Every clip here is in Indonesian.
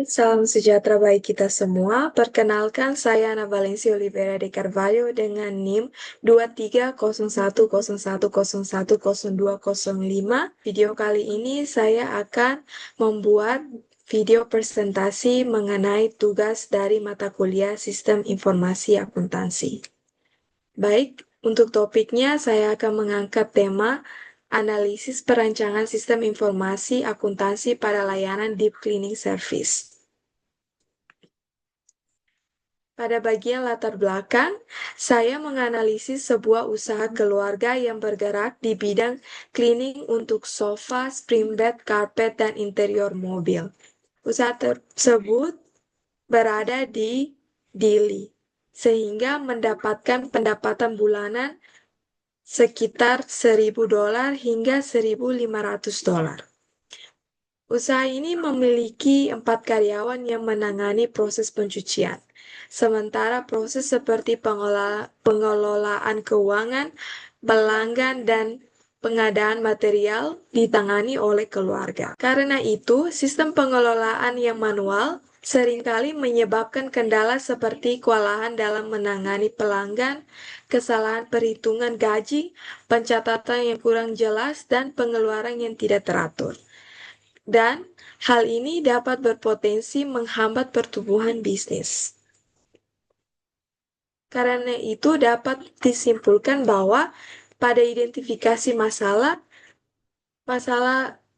Salam sejahtera bagi kita semua. Perkenalkan, saya Ana Valencia Oliveira de Carvalho dengan NIM 230101010205. Video kali ini saya akan membuat video presentasi mengenai tugas dari mata kuliah Sistem Informasi Akuntansi. Baik, untuk topiknya saya akan mengangkat tema analisis perancangan sistem informasi akuntansi pada layanan Deep Cleaning Service. Pada bagian latar belakang, saya menganalisis sebuah usaha keluarga yang bergerak di bidang cleaning untuk sofa, spring bed, karpet, dan interior mobil. Usaha tersebut berada di Dili, sehingga mendapatkan pendapatan bulanan sekitar $1.000 hingga $1.500. Usaha ini memiliki 4 karyawan yang menangani proses pencucian. Sementara proses seperti pengelolaan keuangan, pelanggan, dan pengadaan material ditangani oleh keluarga. Karena itu, sistem pengelolaan yang manual seringkali menyebabkan kendala seperti kewalahan dalam menangani pelanggan, kesalahan perhitungan gaji, pencatatan yang kurang jelas, dan pengeluaran yang tidak teratur. Dan hal ini dapat berpotensi menghambat pertumbuhan bisnis. Karena itu dapat disimpulkan bahwa pada identifikasi masalah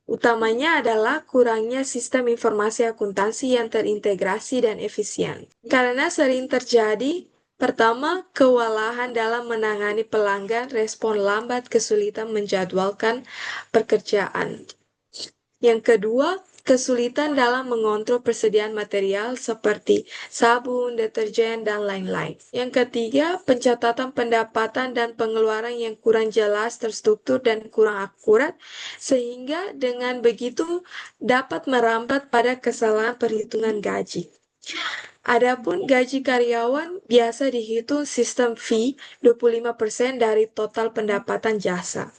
utamanya adalah kurangnya sistem informasi akuntansi yang terintegrasi dan efisien. Karena sering terjadi, pertama, kewalahan dalam menangani pelanggan, respon lambat, kesulitan menjadwalkan pekerjaan. Yang kedua, kesulitan dalam mengontrol persediaan material seperti sabun, deterjen, dan lain-lain. Yang ketiga, pencatatan pendapatan dan pengeluaran yang kurang jelas, terstruktur, dan kurang akurat, sehingga dengan begitu dapat merambat pada kesalahan perhitungan gaji. Adapun gaji karyawan biasa dihitung sistem fee 25% dari total pendapatan jasa.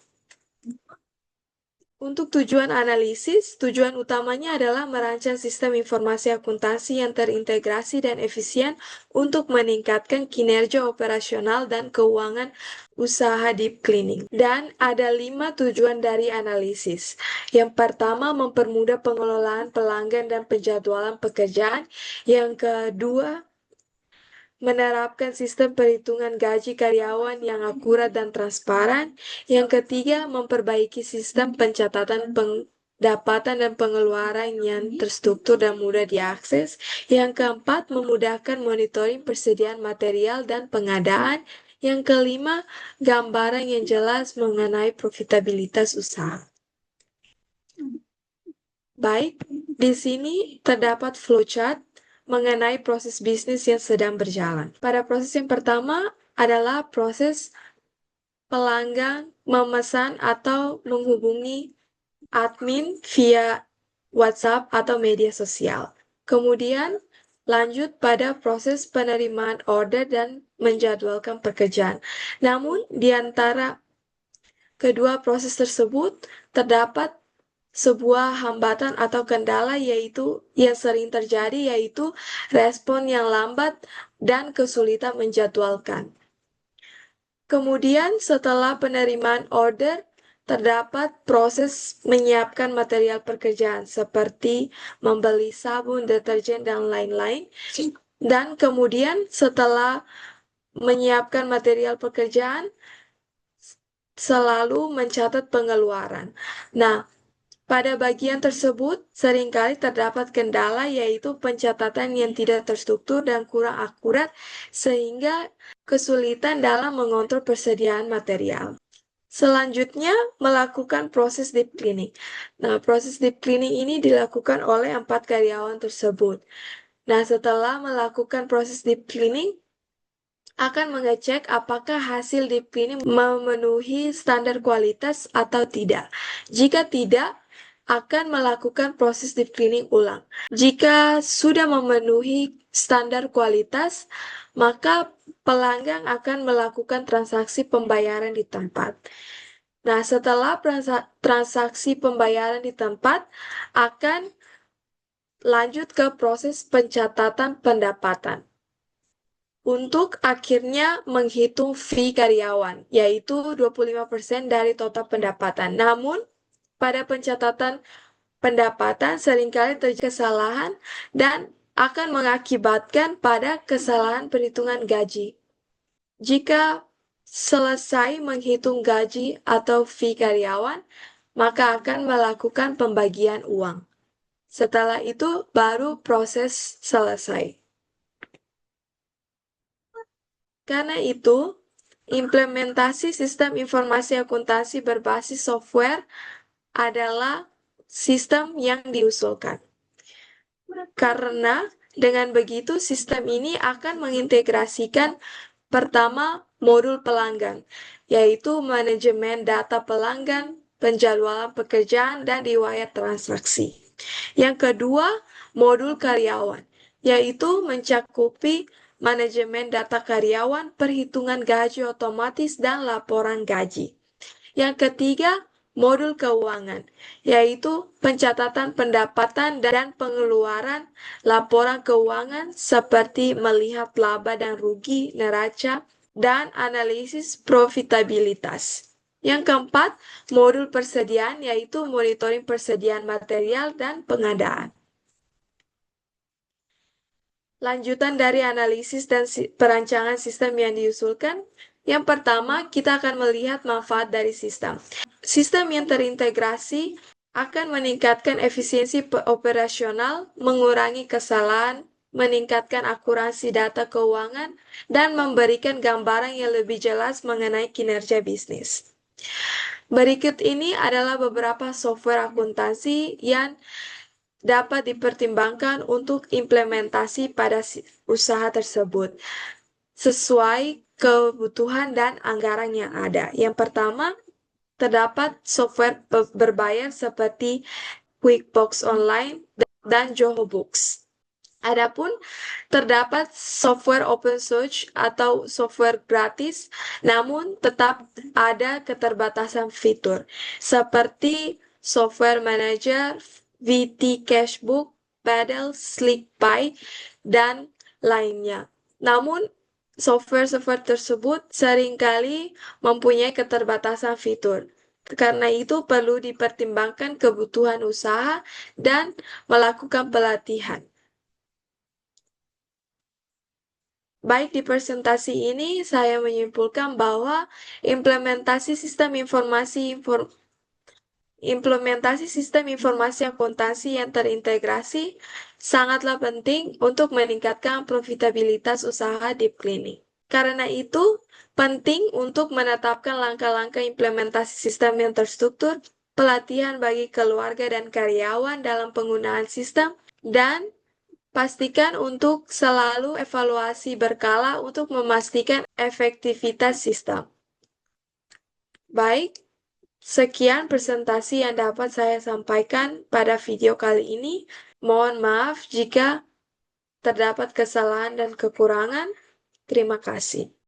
Untuk tujuan analisis, tujuan utamanya adalah merancang sistem informasi akuntansi yang terintegrasi dan efisien untuk meningkatkan kinerja operasional dan keuangan usaha deep cleaning. Dan ada 5 tujuan dari analisis. Yang pertama, mempermudah pengelolaan pelanggan dan penjadwalan pekerjaan. Yang kedua, menerapkan sistem perhitungan gaji karyawan yang akurat dan transparan. Yang ketiga, memperbaiki sistem pencatatan pendapatan dan pengeluaran yang terstruktur dan mudah diakses. Yang keempat, memudahkan monitoring persediaan material dan pengadaan. Yang kelima, gambaran yang jelas mengenai profitabilitas usaha. Baik, di sini terdapat flowchart mengenai proses bisnis yang sedang berjalan. Pada proses yang pertama adalah proses pelanggan memesan atau menghubungi admin via WhatsApp atau media sosial. Kemudian lanjut pada proses penerimaan order dan menjadwalkan pekerjaan. Namun di antara kedua proses tersebut terdapat sebuah hambatan atau kendala yang sering terjadi yaitu respon yang lambat dan kesulitan menjadwalkan. Kemudian setelah penerimaan order, terdapat proses menyiapkan material pekerjaan seperti membeli sabun, deterjen, dan lain-lain. Dan kemudian setelah menyiapkan material pekerjaan, selalu mencatat pengeluaran. Nah, pada bagian tersebut, seringkali terdapat kendala yaitu pencatatan yang tidak terstruktur dan kurang akurat, sehingga kesulitan dalam mengontrol persediaan material. Selanjutnya, melakukan proses deep cleaning. Nah, proses deep cleaning ini dilakukan oleh 4 karyawan tersebut. Nah, setelah melakukan proses deep cleaning, akan mengecek apakah hasil deep cleaning memenuhi standar kualitas atau tidak. Jika tidak, akan melakukan proses deep cleaning ulang. Jika sudah memenuhi standar kualitas, maka pelanggan akan melakukan transaksi pembayaran di tempat. Nah, setelah transaksi pembayaran di tempat, akan lanjut ke proses pencatatan pendapatan. Untuk akhirnya menghitung fee karyawan, yaitu 25% dari total pendapatan. Namun, pada pencatatan pendapatan seringkali terjadi kesalahan dan akan mengakibatkan pada kesalahan perhitungan gaji. Jika selesai menghitung gaji atau fee karyawan, maka akan melakukan pembagian uang. Setelah itu baru proses selesai. Karena itu, implementasi sistem informasi akuntansi berbasis software adalah sistem yang diusulkan. Karena dengan begitu sistem ini akan mengintegrasikan pertama modul pelanggan, yaitu manajemen data pelanggan, penjadwalan pekerjaan, dan riwayat transaksi. Yang kedua, modul karyawan, yaitu mencakupi manajemen data karyawan, perhitungan gaji otomatis, dan laporan gaji. Yang ketiga, modul keuangan, yaitu pencatatan pendapatan dan pengeluaran, laporan keuangan seperti melihat laba dan rugi, neraca, dan analisis profitabilitas. Yang keempat, modul persediaan, yaitu monitoring persediaan material dan pengadaan. Lanjutan dari analisis dan perancangan sistem yang diusulkan, yang pertama kita akan melihat manfaat dari sistem. Sistem yang terintegrasi akan meningkatkan efisiensi operasional, mengurangi kesalahan, meningkatkan akurasi data keuangan, dan memberikan gambaran yang lebih jelas mengenai kinerja bisnis. Berikut ini adalah beberapa software akuntansi yang dapat dipertimbangkan untuk implementasi pada usaha tersebut sesuai kebutuhan dan anggaran yang ada. Yang pertama, terdapat software berbayar seperti QuickBooks Online dan Zoho Books. Adapun terdapat software open source atau software gratis, namun tetap ada keterbatasan fitur seperti software manager, VT Cashbook, Paddle, SlickPy, dan lainnya. Namun, software-software tersebut seringkali mempunyai keterbatasan fitur. Karena itu perlu dipertimbangkan kebutuhan usaha dan melakukan pelatihan. Baik, di presentasi ini saya menyimpulkan bahwa implementasi sistem informasi akuntansi yang terintegrasi sangatlah penting untuk meningkatkan profitabilitas usaha deep cleaning. Karena itu, penting untuk menetapkan langkah-langkah implementasi sistem yang terstruktur, pelatihan bagi keluarga dan karyawan dalam penggunaan sistem, dan pastikan untuk selalu evaluasi berkala untuk memastikan efektivitas sistem. Baik, sekian presentasi yang dapat saya sampaikan pada video kali ini. Mohon maaf jika terdapat kesalahan dan kekurangan. Terima kasih.